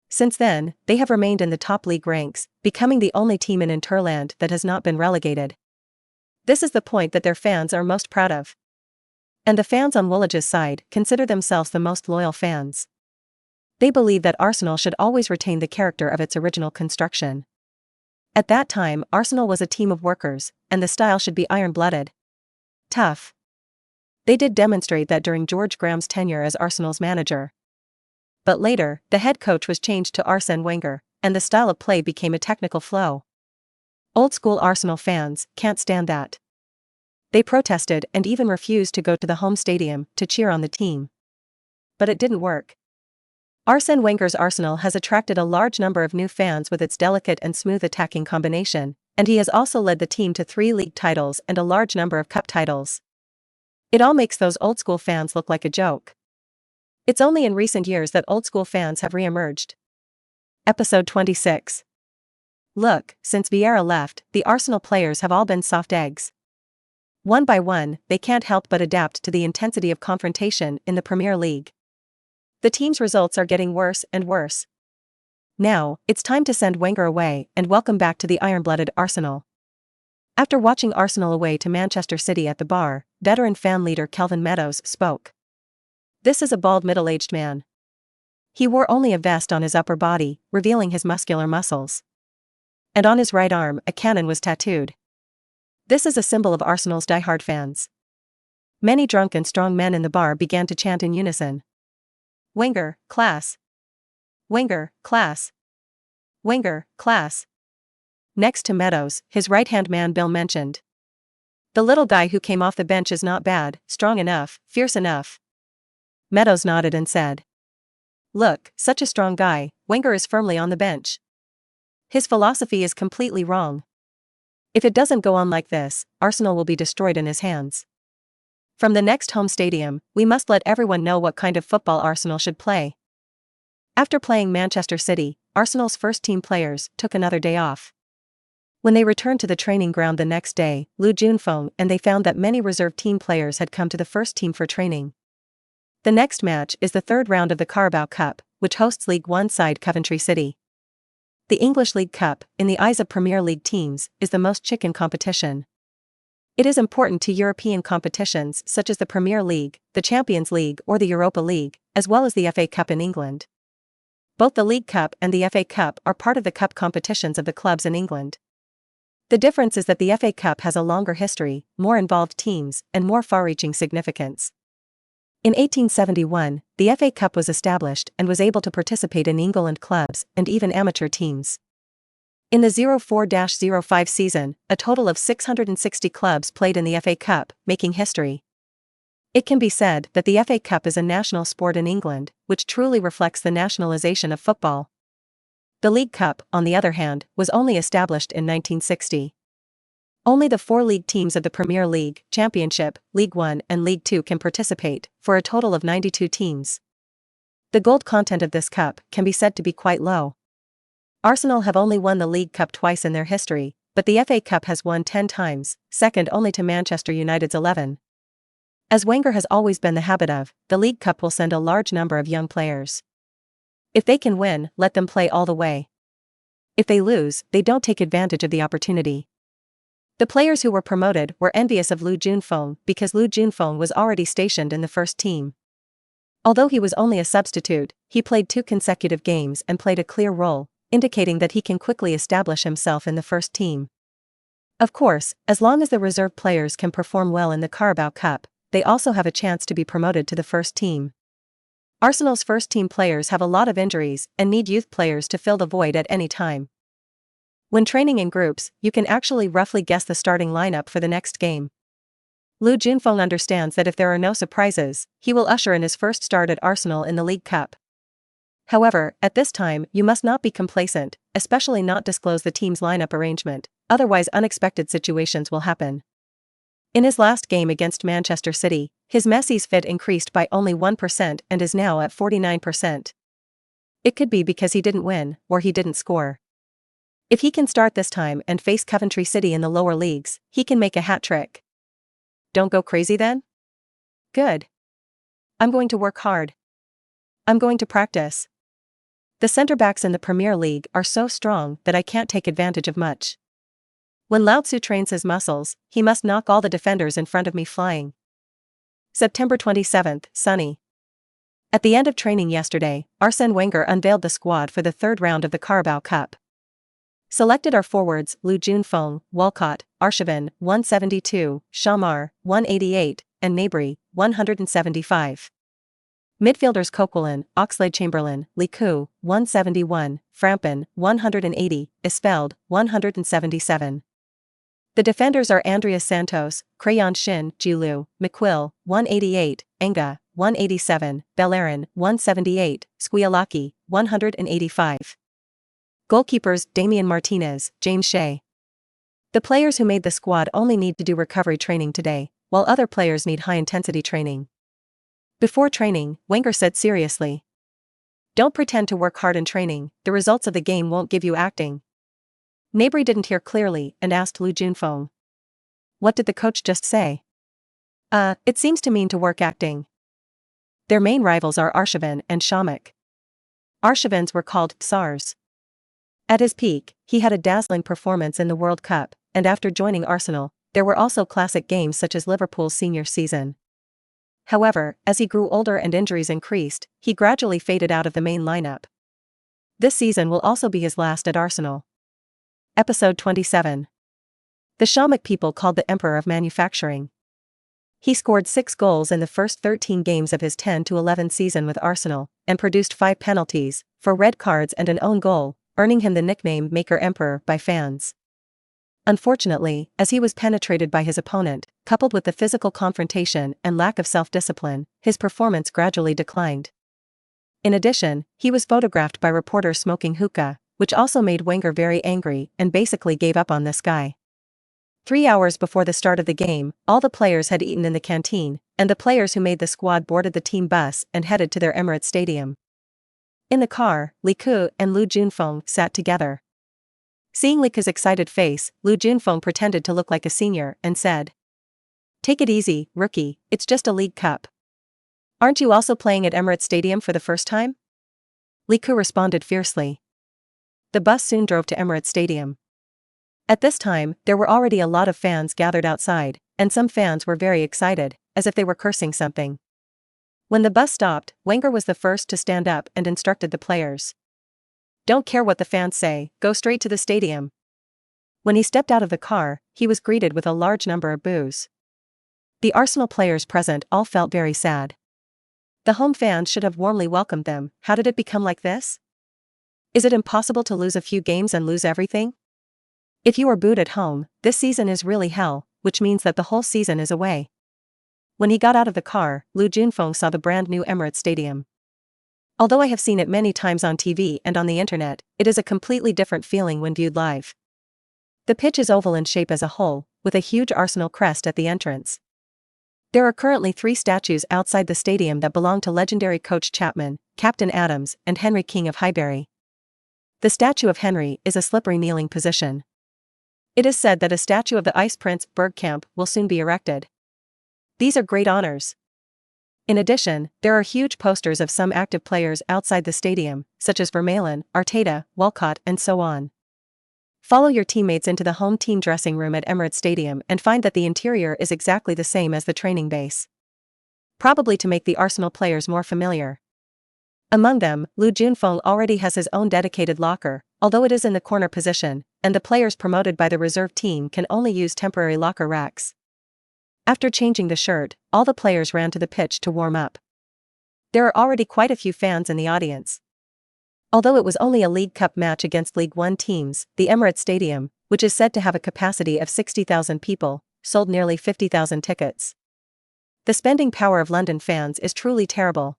Since then, they have remained in the top league ranks, becoming the only team in Interland that has not been relegated. This is the point that their fans are most proud of. And the fans on Woolwich's side consider themselves the most loyal fans. They believe that Arsenal should always retain the character of its original construction. At that time, Arsenal was a team of workers, and the style should be iron-blooded. Tough. They did demonstrate that during George Graham's tenure as Arsenal's manager. But later, the head coach was changed to Arsene Wenger, and the style of play became a technical flow. Old-school Arsenal fans can't stand that. They protested and even refused to go to the home stadium to cheer on the team. But it didn't work. Arsene Wenger's Arsenal has attracted a large number of new fans with its delicate and smooth attacking combination, and he has also led the team to 3 league titles and a large number of cup titles. It all makes those old-school fans look like a joke. It's only in recent years that old-school fans have re-emerged. Episode 26. Look, since Vieira left, the Arsenal players have all been soft eggs. One by one, they can't help but adapt to the intensity of confrontation in the Premier League. The team's results are getting worse and worse. Now, it's time to send Wenger away and welcome back to the iron-blooded Arsenal. After watching Arsenal away to Manchester City at the bar, veteran fan leader Kelvin Meadows spoke. This is a bald middle-aged man. He wore only a vest on his upper body, revealing his muscular muscles. And on his right arm, a cannon was tattooed. This is a symbol of Arsenal's diehard fans. Many drunk and strong men in the bar began to chant in unison. Wenger, class. Wenger, class. Wenger, class. Next to Meadows, his right-hand man Bill mentioned. The little guy who came off the bench is not bad, strong enough, fierce enough. Meadows nodded and said. Look, such a strong guy, Wenger is firmly on the bench. His philosophy is completely wrong. If it doesn't go on like this, Arsenal will be destroyed in his hands. From the next home stadium, we must let everyone know what kind of football Arsenal should play. After playing Manchester City, Arsenal's first-team players took another day off. When they returned to the training ground the next day, Lu Junfeng and they found that many reserve team players had come to the first team for training. The next match is the third round of the Carabao Cup, which hosts League One side Coventry City. The English League Cup, in the eyes of Premier League teams, is the most chicken competition. It is important to European competitions such as the Premier League, the Champions League or the Europa League, as well as the FA Cup in England. Both the League Cup and the FA Cup are part of the cup competitions of the clubs in England. The difference is that the FA Cup has a longer history, more involved teams, and more far-reaching significance. In 1871, the FA Cup was established and was able to participate in England clubs and even amateur teams. In the 04-05 season, a total of 660 clubs played in the FA Cup, making history. It can be said that the FA Cup is a national sport in England, which truly reflects the nationalisation of football. The League Cup, on the other hand, was only established in 1960. Only the 4 league teams of the Premier League, Championship, League One and League Two can participate, for a total of 92 teams. The gold content of this cup can be said to be quite low. Arsenal have only won the League Cup twice in their history, but the FA Cup has won 10 times, second only to Manchester United's 11. As Wenger has always been the habit of, the League Cup will send a large number of young players. If they can win, let them play all the way. If they lose, they don't take advantage of the opportunity. The players who were promoted were envious of Lu Junfeng because Lu Junfeng was already stationed in the first team. Although he was only a substitute, he played 2 consecutive games and played a clear role, indicating that he can quickly establish himself in the first team. Of course, as long as the reserve players can perform well in the Carabao Cup, they also have a chance to be promoted to the first team. Arsenal's first team players have a lot of injuries and need youth players to fill the void at any time. When training in groups, you can actually roughly guess the starting lineup for the next game. Lu Junfeng understands that if there are no surprises, he will usher in his first start at Arsenal in the League Cup. However, at this time, you must not be complacent, especially not disclose the team's lineup arrangement, otherwise unexpected situations will happen. In his last game against Manchester City, his Messi's fit increased by only 1% and is now at 49%. It could be because he didn't win, or he didn't score. If he can start this time and face Coventry City in the lower leagues, he can make a hat-trick. Don't go crazy then? Good. I'm going to work hard. I'm going to practice. The centre-backs in the Premier League are so strong that I can't take advantage of much. When Lao Tzu trains his muscles, he must knock all the defenders in front of me flying. September 27th, sunny. At the end of training yesterday, Arsene Wenger unveiled the squad for the third round of the Carabao Cup. Selected are forwards Lu Junfeng, Walcott, Arshavin, 172, Shamar, 188, and Gnabry, 175. Midfielders Coquelin, Oxlade-Chamberlain, Liku, 171, Frampton, 180, Isfeld, 177. The defenders are Andreas Santos, Crayon Shin, Jiulu, McQuill, 188, Enga, 187, Bellerin, 178, Squialaki, 185. Goalkeepers Damian Martinez, James Shea. The players who made the squad only need to do recovery training today, while other players need high-intensity training. Before training, Wenger said seriously, "Don't pretend to work hard in training, the results of the game won't give you acting." Gnabry didn't hear clearly and asked Lu Junfeng, "What did the coach just say?" It seems to mean to work acting." Their main rivals are Arshavin and Shamak. Arshavins were called Tsars. At his peak, he had a dazzling performance in the World Cup, and after joining Arsenal, there were also classic games such as Liverpool's senior season. However, as he grew older and injuries increased, he gradually faded out of the main lineup. This season will also be his last at Arsenal. Episode 27. The Shamak people called the Emperor of Manufacturing. He scored 6 goals in the first 13 games of his 10-11 season with Arsenal, and produced 5 penalties, 4 red cards and an own goal, earning him the nickname Maker Emperor by fans. Unfortunately, as he was penetrated by his opponent, coupled with the physical confrontation and lack of self-discipline, his performance gradually declined. In addition, he was photographed by reporters smoking hookah, which also made Wenger very angry and basically gave up on this guy. 3 hours before the start of the game, all the players had eaten in the canteen, and the players who made the squad boarded the team bus and headed to their Emirates Stadium. In the car, Liku and Lu Junfeng sat together. Seeing Liku's excited face, Lu Junfeng pretended to look like a senior and said, "Take it easy, rookie, it's just a League Cup. Aren't you also playing at Emirates Stadium for the first time?" Liku responded fiercely. The bus soon drove to Emirates Stadium. At this time, there were already a lot of fans gathered outside, and some fans were very excited, as if they were cursing something. When the bus stopped, Wenger was the first to stand up and instructed the players. "Don't care what the fans say, go straight to the stadium." When he stepped out of the car, he was greeted with a large number of boos. The Arsenal players present all felt very sad. The home fans should have warmly welcomed them. How did it become like this? Is it impossible to lose a few games and lose everything? If you are booed at home, this season is really hell, which means that the whole season is away. When he got out of the car, Lu Junfeng saw the brand new Emirates Stadium. Although I have seen it many times on TV and on the internet, it is a completely different feeling when viewed live. The pitch is oval in shape as a whole, with a huge Arsenal crest at the entrance. There are currently 3 statues outside the stadium that belong to legendary coach Chapman, Captain Adams, and Henry King of Highbury. The statue of Henry is a slippery kneeling position. It is said that a statue of the Ice Prince Bergkamp will soon be erected. These are great honors. In addition, there are huge posters of some active players outside the stadium, such as Vermaelen, Arteta, Walcott, and so on. Follow your teammates into the home team dressing room at Emirates Stadium and find that the interior is exactly the same as the training base. Probably to make the Arsenal players more familiar. Among them, Lu Junfeng already has his own dedicated locker, although it is in the corner position, and the players promoted by the reserve team can only use temporary locker racks. After changing the shirt, all the players ran to the pitch to warm up. There are already quite a few fans in the audience. Although it was only a League Cup match against League One teams, the Emirates Stadium, which is said to have a capacity of 60,000 people, sold nearly 50,000 tickets. The spending power of London fans is truly terrible.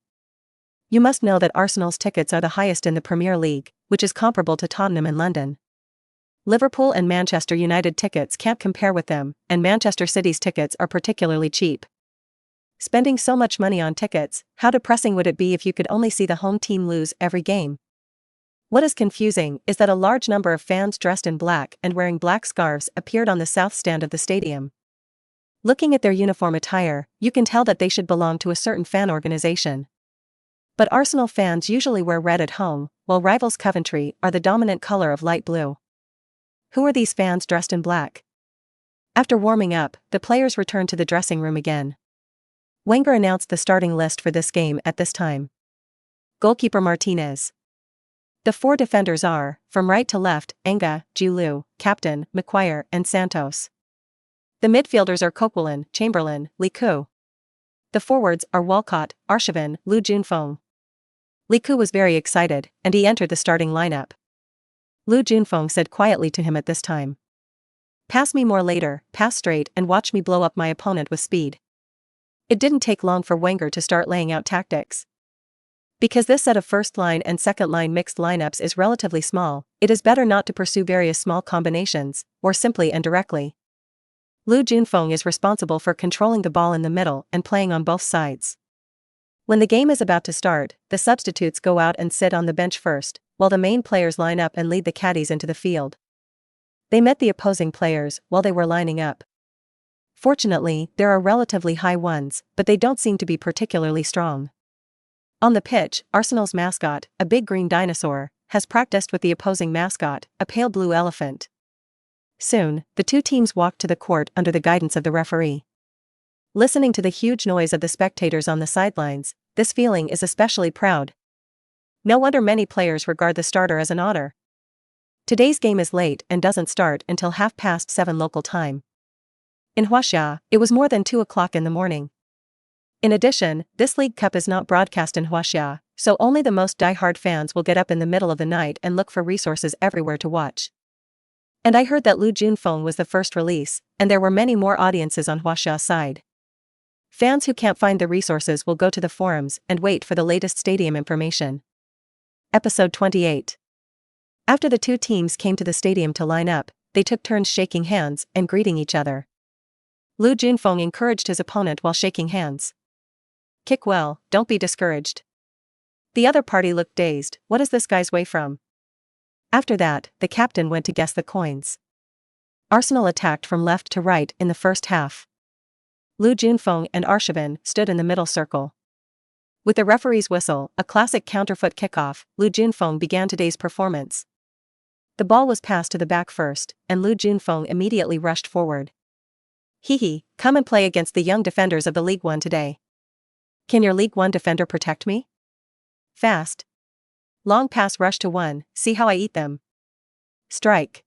You must know that Arsenal's tickets are the highest in the Premier League, which is comparable to Tottenham in London. Liverpool and Manchester United tickets can't compare with them, and Manchester City's tickets are particularly cheap. Spending so much money on tickets, how depressing would it be if you could only see the home team lose every game? What is confusing is that a large number of fans dressed in black and wearing black scarves appeared on the south stand of the stadium. Looking at their uniform attire, you can tell that they should belong to a certain fan organization. But Arsenal fans usually wear red at home, while rivals Coventry are the dominant color of light blue. Who are these fans dressed in black? After warming up, the players returned to the dressing room again. Wenger announced the starting list for this game at this time. Goalkeeper Martinez. The 4 defenders are, from right to left, Enga, Giroud, Captain, Maguire, and Santos. The midfielders are Coquelin, Chamberlain, Liku. The forwards are Walcott, Arshavin, Lu Junfeng. Liku was very excited, and he entered the starting lineup. Lu Junfeng said quietly to him at this time, "Pass me more later, pass straight and watch me blow up my opponent with speed." It didn't take long for Wenger to start laying out tactics. Because this set of first line and second line mixed lineups is relatively small, it is better not to pursue various small combinations, or simply and directly. Lu Junfeng is responsible for controlling the ball in the middle and playing on both sides. When the game is about to start, the substitutes go out and sit on the bench first, while the main players line up and lead the caddies into the field. They met the opposing players while they were lining up. Fortunately, there are relatively high ones, but they don't seem to be particularly strong. On the pitch, Arsenal's mascot, a big green dinosaur, has practiced with the opposing mascot, a pale blue elephant. Soon, the 2 teams walked to the court under the guidance of the referee. Listening to the huge noise of the spectators on the sidelines, this feeling is especially proud. No wonder many players regard the starter as an honor. Today's game is late and doesn't start until 7:30 local time. In Huaxia, it was more than 2 o'clock in the morning. In addition, this League Cup is not broadcast in Huaxia, so only the most die-hard fans will get up in the middle of the night and look for resources everywhere to watch. And I heard that Lu Junfeng was the first release, and there were many more audiences on Huaxia's side. Fans who can't find the resources will go to the forums and wait for the latest stadium information. Episode 28. After the 2 teams came to the stadium to line up, they took turns shaking hands and greeting each other. Lu Junfeng encouraged his opponent while shaking hands. "Kick well, don't be discouraged." The other party looked dazed. What is this guy's way from? After that, the captain went to guess the coins. Arsenal attacked from left to right in the first half. Lu Junfeng and Arshavin stood in the middle circle. With the referee's whistle, a classic counterfoot kickoff, Lu Junfeng began today's performance. The ball was passed to the back first, and Lu Junfeng immediately rushed forward. Hee, come and play against the young defenders of the League One today. Can your League One defender protect me? Fast. Long pass rush to one, see how I eat them. Strike.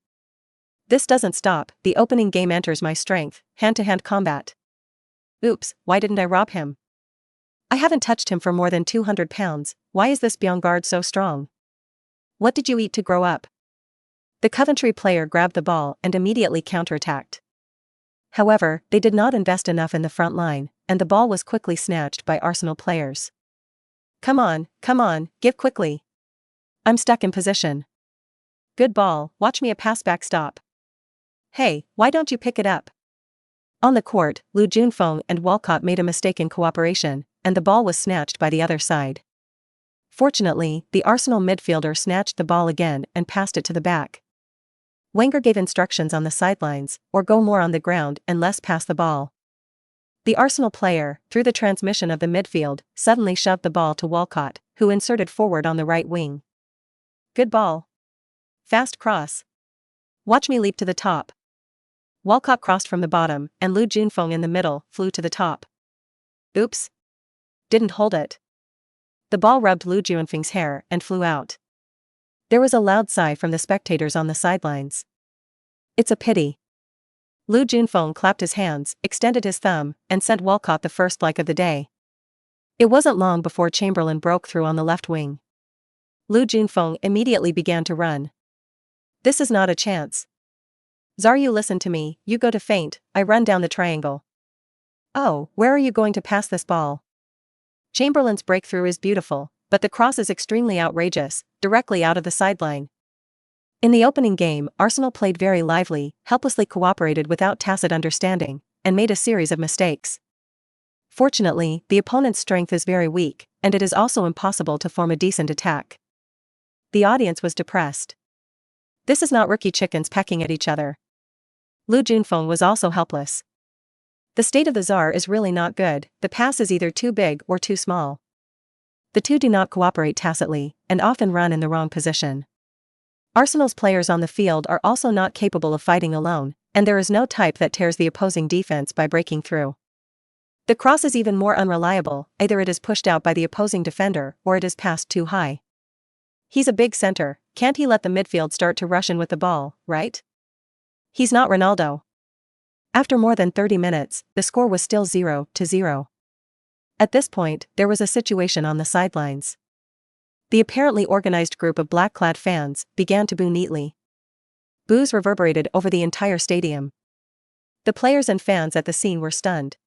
This doesn't stop, the opening game enters my strength, hand-to-hand combat. Oops, why didn't I rob him? I haven't touched him for more than 200 pounds, why is this Byongard so strong? What did you eat to grow up? The Coventry player grabbed the ball and immediately counterattacked. However, they did not invest enough in the front line, and the ball was quickly snatched by Arsenal players. Come on, give quickly. I'm stuck in position. Good ball, watch me a pass back stop. Hey, why don't you pick it up? On the court, Lu Junfeng and Walcott made a mistake in cooperation, and the ball was snatched by the other side. Fortunately, the Arsenal midfielder snatched the ball again and passed it to the back. Wenger gave instructions on the sidelines, or go more on the ground and less pass the ball. The Arsenal player, through the transmission of the midfield, suddenly shoved the ball to Walcott, who inserted forward on the right wing. Good ball. Fast cross. Watch me leap to the top. Walcott crossed from the bottom, and Lu Junfeng in the middle flew to the top. Oops. Didn't hold it. The ball rubbed Lu Junfeng's hair and flew out. There was a loud sigh from the spectators on the sidelines. It's a pity. Lu Junfeng clapped his hands, extended his thumb, and sent Walcott the first like of the day. It wasn't long before Chamberlain broke through on the left wing. Lu Junfeng immediately began to run. This is not a chance. Zaryu, listen to me, you go to feint, I run down the triangle. Oh, where are you going to pass this ball? Chamberlain's breakthrough is beautiful, but the cross is extremely outrageous, directly out of the sideline. In the opening game, Arsenal played very lively, helplessly cooperated without tacit understanding, and made a series of mistakes. Fortunately, the opponent's strength is very weak, and it is also impossible to form a decent attack. The audience was depressed. This is not rookie chickens pecking at each other. Lu Junfeng was also helpless. The state of the Tsar is really not good, the pass is either too big or too small. The two do not cooperate tacitly, and often run in the wrong position. Arsenal's players on the field are also not capable of fighting alone, and there is no type that tears the opposing defense by breaking through. The cross is even more unreliable, either it is pushed out by the opposing defender or it is passed too high. He's a big center, can't he let the midfield start to rush in with the ball, right? He's not Ronaldo. After more than 30 minutes, the score was still 0-0. At this point, there was a situation on the sidelines. The apparently organized group of black-clad fans began to boo neatly. Boos reverberated over the entire stadium. The players and fans at the scene were stunned.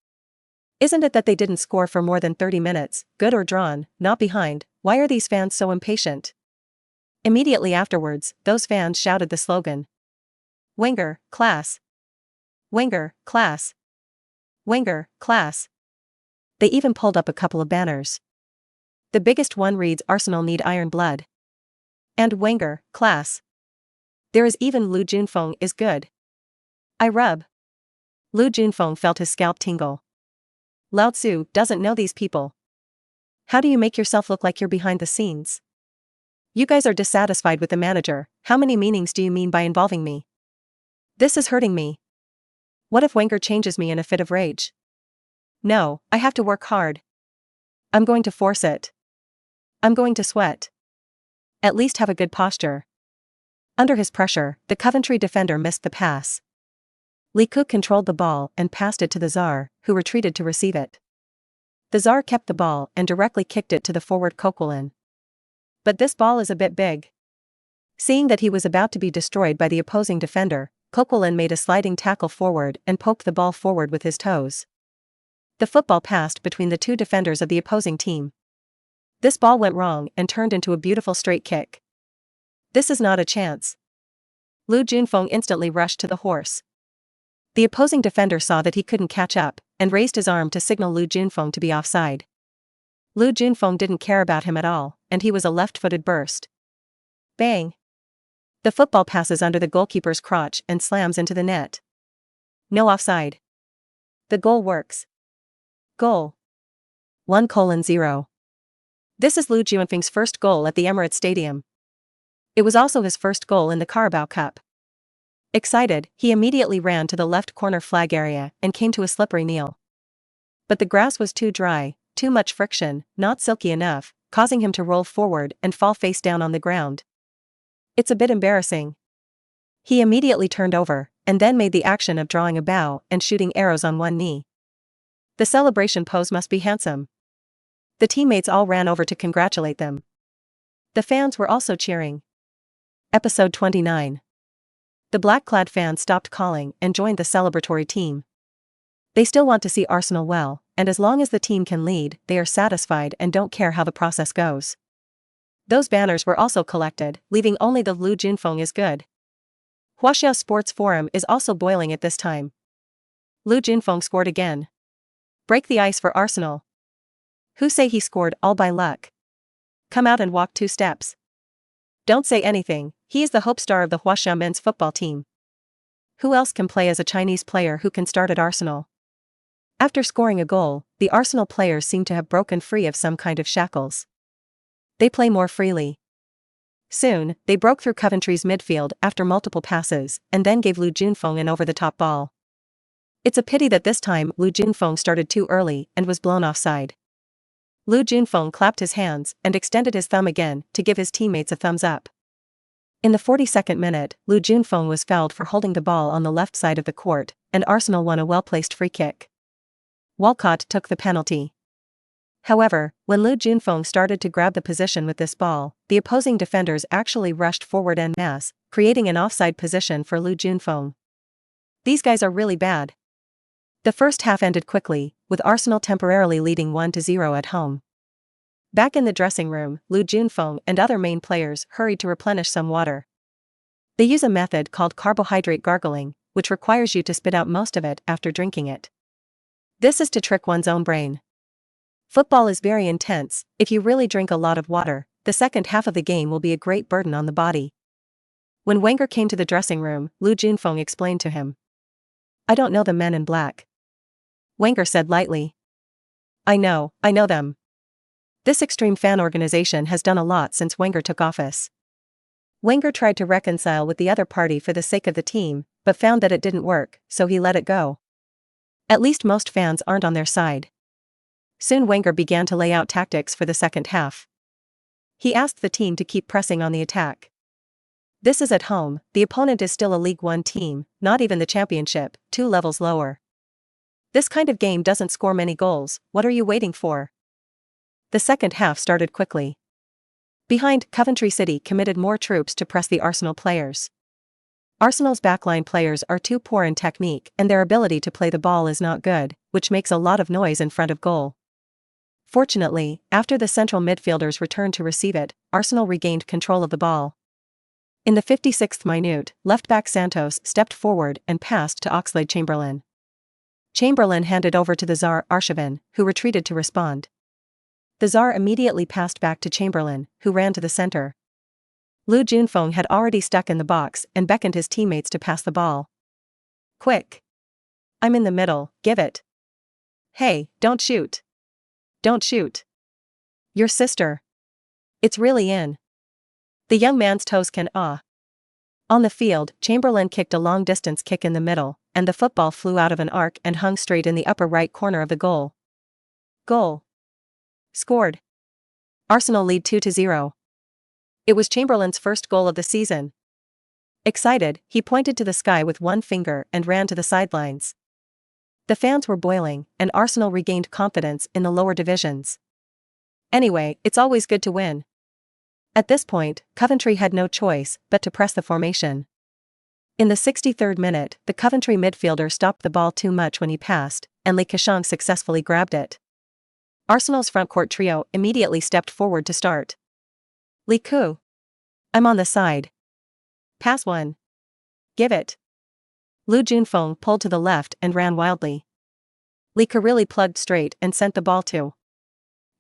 Isn't it that they didn't score for more than 30 minutes, good or drawn, not behind, why are these fans so impatient? Immediately afterwards, those fans shouted the slogan. Wenger, class. Wenger, class. Wenger, class. They even pulled up a couple of banners. The biggest one reads Arsenal need iron blood. And Wenger, class. There is even Lu Junfeng is good. I rub. Lu Junfeng felt his scalp tingle. Lao Tzu doesn't know these people. How do you make yourself look like you're behind the scenes? You guys are dissatisfied with the manager, how many meanings do you mean by involving me? This is hurting me. What if Wenger changes me in a fit of rage? No, I have to work hard. I'm going to force it. I'm going to sweat. At least have a good posture. Under his pressure, the Coventry defender missed the pass. Li Kuk controlled the ball and passed it to the Tsar, who retreated to receive it. The Tsar kept the ball and directly kicked it to the forward Coquelin. But this ball is a bit big. Seeing that he was about to be destroyed by the opposing defender, Coquelin made a sliding tackle forward and poked the ball forward with his toes. The football passed between the two defenders of the opposing team. This ball went wrong and turned into a beautiful straight kick. This is not a chance. Lu Junfeng instantly rushed to the horse. The opposing defender saw that he couldn't catch up, and raised his arm to signal Lu Junfeng to be offside. Lu Junfeng didn't care about him at all, and he was a left-footed burst. Bang! The football passes under the goalkeeper's crotch and slams into the net. No offside. The goal works. Goal. 1:0. This is Lu Junfeng's first goal at the Emirates Stadium. It was also his first goal in the Carabao Cup. Excited, he immediately ran to the left corner flag area and came to a slippery kneel. But the grass was too dry, too much friction, not silky enough, causing him to roll forward and fall face down on the ground. It's a bit embarrassing. He immediately turned over, and then made the action of drawing a bow and shooting arrows on one knee. The celebration pose must be handsome. The teammates all ran over to congratulate them. The fans were also cheering. Episode 29. The black-clad fans stopped calling and joined the celebratory team. They still want to see Arsenal well, and as long as the team can lead, they are satisfied and don't care how the process goes. Those banners were also collected, leaving only the Lu Junfeng is good. Huaxia Sports Forum is also boiling at this time. Lu Junfeng scored again. Break the ice for Arsenal. Who say he scored all by luck? Come out and walk 2 steps. Don't say anything, he is the hope star of the Huaxia men's football team. Who else can play as a Chinese player who can start at Arsenal? After scoring a goal, the Arsenal players seem to have broken free of some kind of shackles. They play more freely. Soon, they broke through Coventry's midfield after multiple passes, and then gave Lu Junfeng an over-the-top ball. It's a pity that this time Lu Junfeng started too early and was blown offside. Lu Junfeng clapped his hands and extended his thumb again to give his teammates a thumbs up. In the 42nd minute, Lu Junfeng was fouled for holding the ball on the left side of the court, and Arsenal won a well-placed free kick. Walcott took the penalty. However, when Lu Junfeng started to grab the position with this ball, the opposing defenders actually rushed forward en masse, creating an offside position for Lu Junfeng. These guys are really bad. The first half ended quickly, with Arsenal temporarily leading 1-0 at home. Back in the dressing room, Lu Junfeng and other main players hurried to replenish some water. They use a method called carbohydrate gargling, which requires you to spit out most of it after drinking it. This is to trick one's own brain. Football is very intense. If you really drink a lot of water, the second half of the game will be a great burden on the body. When Wenger came to the dressing room, Lu Junfeng explained to him. I don't know the men in black. Wenger said lightly. I know them. This extreme fan organization has done a lot since Wenger took office. Wenger tried to reconcile with the other party for the sake of the team, but found that it didn't work, so he let it go. At least most fans aren't on their side. Soon Wenger began to lay out tactics for the second half. He asked the team to keep pressing on the attack. This is at home, the opponent is still a League One team, not even the Championship, 2 levels lower. This kind of game doesn't score many goals, what are you waiting for? The second half started quickly. Behind, Coventry City committed more troops to press the Arsenal players. Arsenal's backline players are too poor in technique and their ability to play the ball is not good, which makes a lot of noise in front of goal. Fortunately, after the central midfielders returned to receive it, Arsenal regained control of the ball. In the 56th minute, left-back Santos stepped forward and passed to Oxlade-Chamberlain. Chamberlain handed over to the Tsar Arshavin, who retreated to respond. The Tsar immediately passed back to Chamberlain, who ran to the center. Lu Junfeng had already stuck in the box and beckoned his teammates to pass the ball. Quick! I'm in the middle, give it. Hey, don't shoot. Don't shoot. Your sister. It's really in. The young man's toes can On the field, Chamberlain kicked a long-distance kick in the middle, and the football flew out of an arc and hung straight in the upper right corner of the goal. Goal. Scored. Arsenal lead 2-0. It was Chamberlain's first goal of the season. Excited, he pointed to the sky with one finger and ran to the sidelines. The fans were boiling, and Arsenal regained confidence in the lower divisions. Anyway, it's always good to win. At this point, Coventry had no choice but to press the formation. In the 63rd minute, the Coventry midfielder stopped the ball too much when he passed, and Li Kashang successfully grabbed it. Arsenal's frontcourt trio immediately stepped forward to start. Li Ku. I'm on the side. Pass one. Give it. Lu Junfeng pulled to the left and ran wildly. Li Ku really plugged straight and sent the ball to.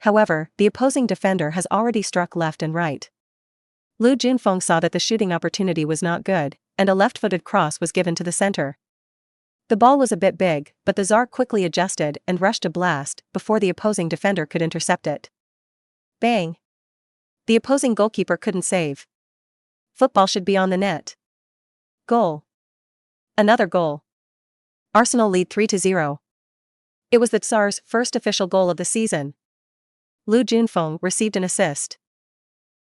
However, the opposing defender has already struck left and right. Lu Junfeng saw that the shooting opportunity was not good, and a left-footed cross was given to the center. The ball was a bit big, but the Tsar quickly adjusted and rushed a blast before the opposing defender could intercept it. Bang! The opposing goalkeeper couldn't save. Football should be on the net. Goal. Another goal. Arsenal lead 3-0. It was the Tsar's first official goal of the season. Lu Junfeng received an assist.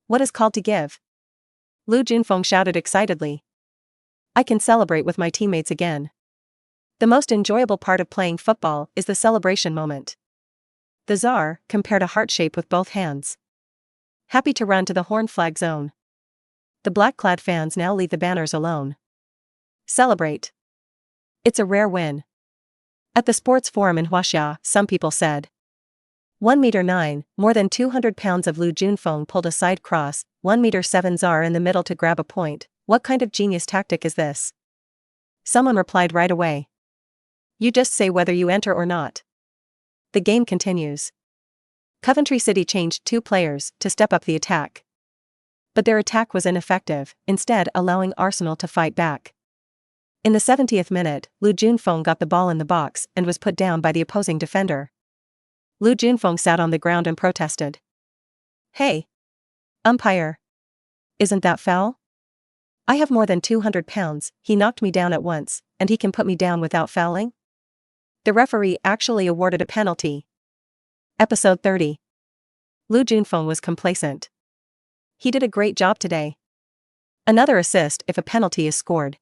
What is called to give? Lu Junfeng shouted excitedly. I can celebrate with my teammates again. The most enjoyable part of playing football is the celebration moment. The Tsar compared a heart shape with both hands. Happy to run to the horn flag zone. The black-clad fans now leave the banners alone. Celebrate. It's a rare win. At the sports forum in Huaxia, some people said. 1m9, more than 200 pounds of Lu Junfeng pulled a side cross, 1m7 Tsar in the middle to grab a point. What kind of genius tactic is this? Someone replied right away. You just say whether you enter or not. The game continues. Coventry City changed 2 players to step up the attack. But their attack was ineffective, instead allowing Arsenal to fight back. In the 70th minute, Lu Junfeng got the ball in the box and was put down by the opposing defender. Lu Junfeng sat on the ground and protested. Hey! Umpire! Isn't that foul? I have more than 200 pounds, he knocked me down at once, and he can put me down without fouling? The referee actually awarded a penalty. Episode 30. Lu Junfeng was complacent. He did a great job today. Another assist if a penalty is scored.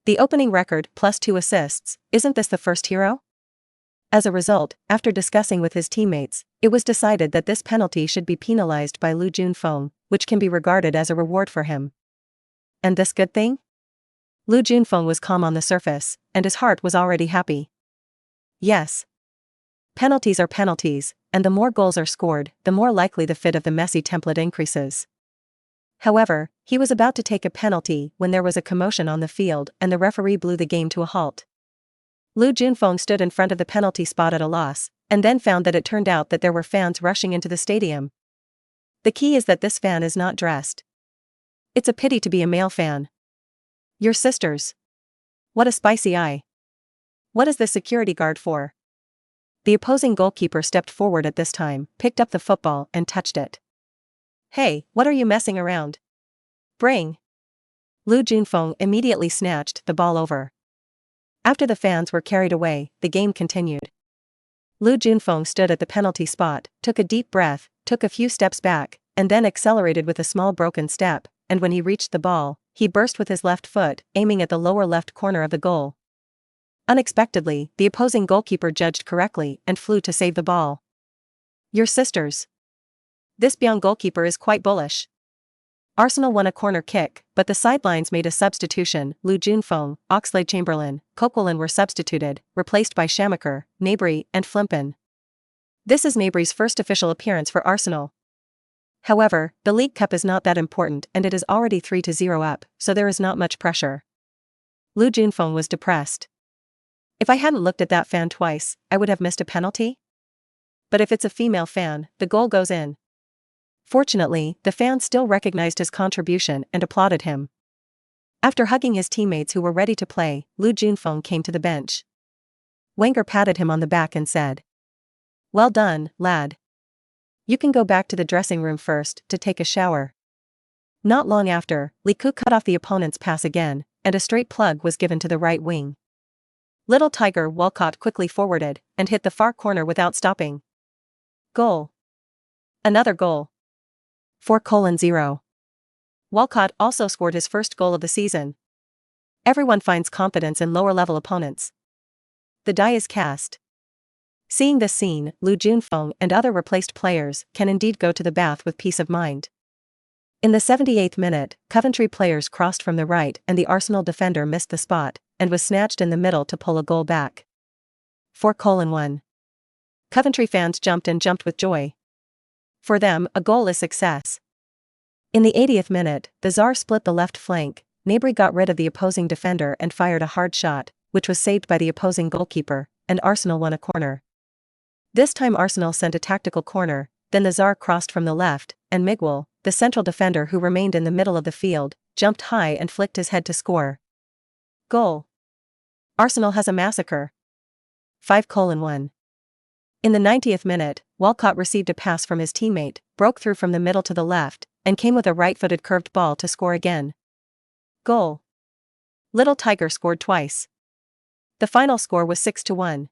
The opening record plus 2 assists, isn't this the first hero? As a result, after discussing with his teammates, it was decided that this penalty should be penalized by Lu Junfeng, which can be regarded as a reward for him. And this good thing? Lu Junfeng was calm on the surface, and his heart was already happy. Yes. Penalties are penalties, and the more goals are scored, the more likely the fit of the Messi template increases. However, he was about to take a penalty when there was a commotion on the field and the referee blew the game to a halt. Lu Junfeng stood in front of the penalty spot at a loss, and then found that it turned out that there were fans rushing into the stadium. The key is that this fan is not dressed. It's a pity to be a male fan. Your sisters. What a spicy eye. What is the security guard for? The opposing goalkeeper stepped forward at this time, picked up the football and touched it. Hey, what are you messing around? Bring. Lu Junfeng immediately snatched the ball over. After the fans were carried away, the game continued. Lu Junfeng stood at the penalty spot, took a deep breath, took a few steps back, and then accelerated with a small broken step, and when he reached the ball, he burst with his left foot, aiming at the lower left corner of the goal. Unexpectedly, the opposing goalkeeper judged correctly and flew to save the ball. Your sisters. This young goalkeeper is quite bullish. Arsenal won a corner kick, but the sidelines made a substitution. Lu Junfeng, Oxlade-Chamberlain, Coquelin were substituted, replaced by Schumacher, Gnabry, and Flimpin. This is Gnabry's first official appearance for Arsenal. However, the League Cup is not that important and it is already 3-0 up, so there is not much pressure. Lu Junfeng was depressed. If I hadn't looked at that fan twice, I would have missed a penalty? But if it's a female fan, the goal goes in. Fortunately, the fans still recognized his contribution and applauded him. After hugging his teammates who were ready to play, Lu Junfeng came to the bench. Wenger patted him on the back and said, "Well done, lad. You can go back to the dressing room first to take a shower." Not long after, Liku cut off the opponent's pass again, and a straight plug was given to the right wing. Little Tiger Walcott quickly forwarded and hit the far corner without stopping. Goal. Another goal. 4-0. Walcott also scored his first goal of the season. Everyone finds confidence in lower-level opponents. The die is cast. Seeing this scene, Lu Junfeng and other replaced players can indeed go to the bath with peace of mind. In the 78th minute, Coventry players crossed from the right and the Arsenal defender missed the spot and was snatched in the middle to pull a goal back. 4-1. Coventry fans jumped with joy. For them, a goal is success. In the 80th minute, the Tsar split the left flank, Gnabry got rid of the opposing defender and fired a hard shot, which was saved by the opposing goalkeeper, and Arsenal won a corner. This time Arsenal sent a tactical corner, then the Tsar crossed from the left, and Miguel, the central defender who remained in the middle of the field, jumped high and flicked his head to score. Goal. Arsenal has a massacre. 5:1. In the 90th minute, Walcott received a pass from his teammate, broke through from the middle to the left, and came with a right-footed curved ball to score again. Goal. Little Tiger scored twice. The final score was 6-1.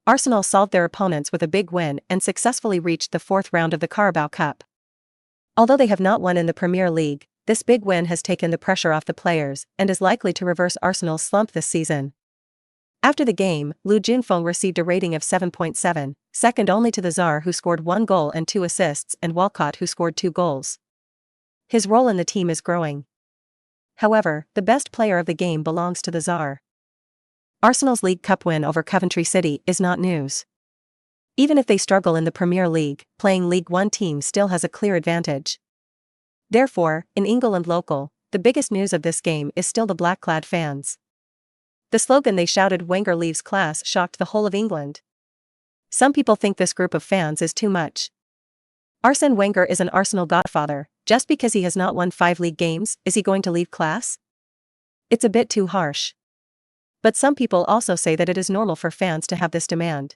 Arsenal solved their opponents with a big win and successfully reached the fourth round of the Carabao Cup. Although they have not won in the Premier League, this big win has taken the pressure off the players and is likely to reverse Arsenal's slump this season. After the game, Lu Junfeng received a rating of 7.7, second only to the Tsar who scored 1 goal and 2 assists and Walcott who scored 2 goals. His role in the team is growing. However, the best player of the game belongs to the Tsar. Arsenal's League Cup win over Coventry City is not news. Even if they struggle in the Premier League, playing League One team still has a clear advantage. Therefore, in England local, the biggest news of this game is still the black-clad fans. The slogan "They shouted Wenger leaves class" shocked the whole of England. Some people think this group of fans is too much. Arsene Wenger is an Arsenal godfather. Just because he has not won 5 league games, is he going to leave class? It's a bit too harsh. But some people also say that it is normal for fans to have this demand.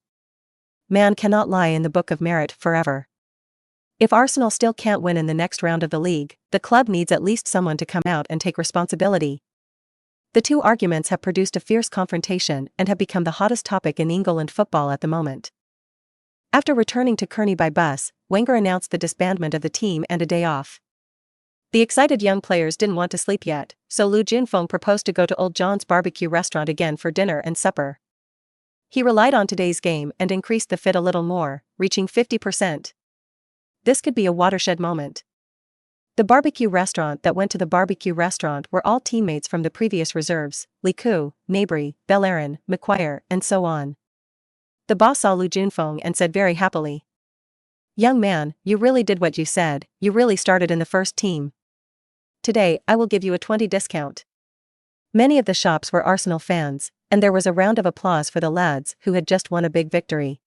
Man cannot lie in the book of merit forever. If Arsenal still can't win in the next round of the league, the club needs at least someone to come out and take responsibility. The two arguments have produced a fierce confrontation and have become the hottest topic in England football at the moment. After returning to Kearney by bus, Wenger announced the disbandment of the team and a day off. The excited young players didn't want to sleep yet, so Lu Junfeng proposed to go to Old John's barbecue restaurant again for dinner and supper. He relied on today's game and increased the fit a little more, reaching 50%. This could be a watershed moment. The barbecue restaurant that went to the barbecue restaurant were all teammates from the previous reserves: Liku, Nabry, Bellerin, McQuire, and so on. The boss saw Lu Junfeng and said very happily, "Young man, you really did what you said, you really started in the first team. Today, I will give you a 20 discount." Many of the shops were Arsenal fans, and there was a round of applause for the lads who had just won a big victory.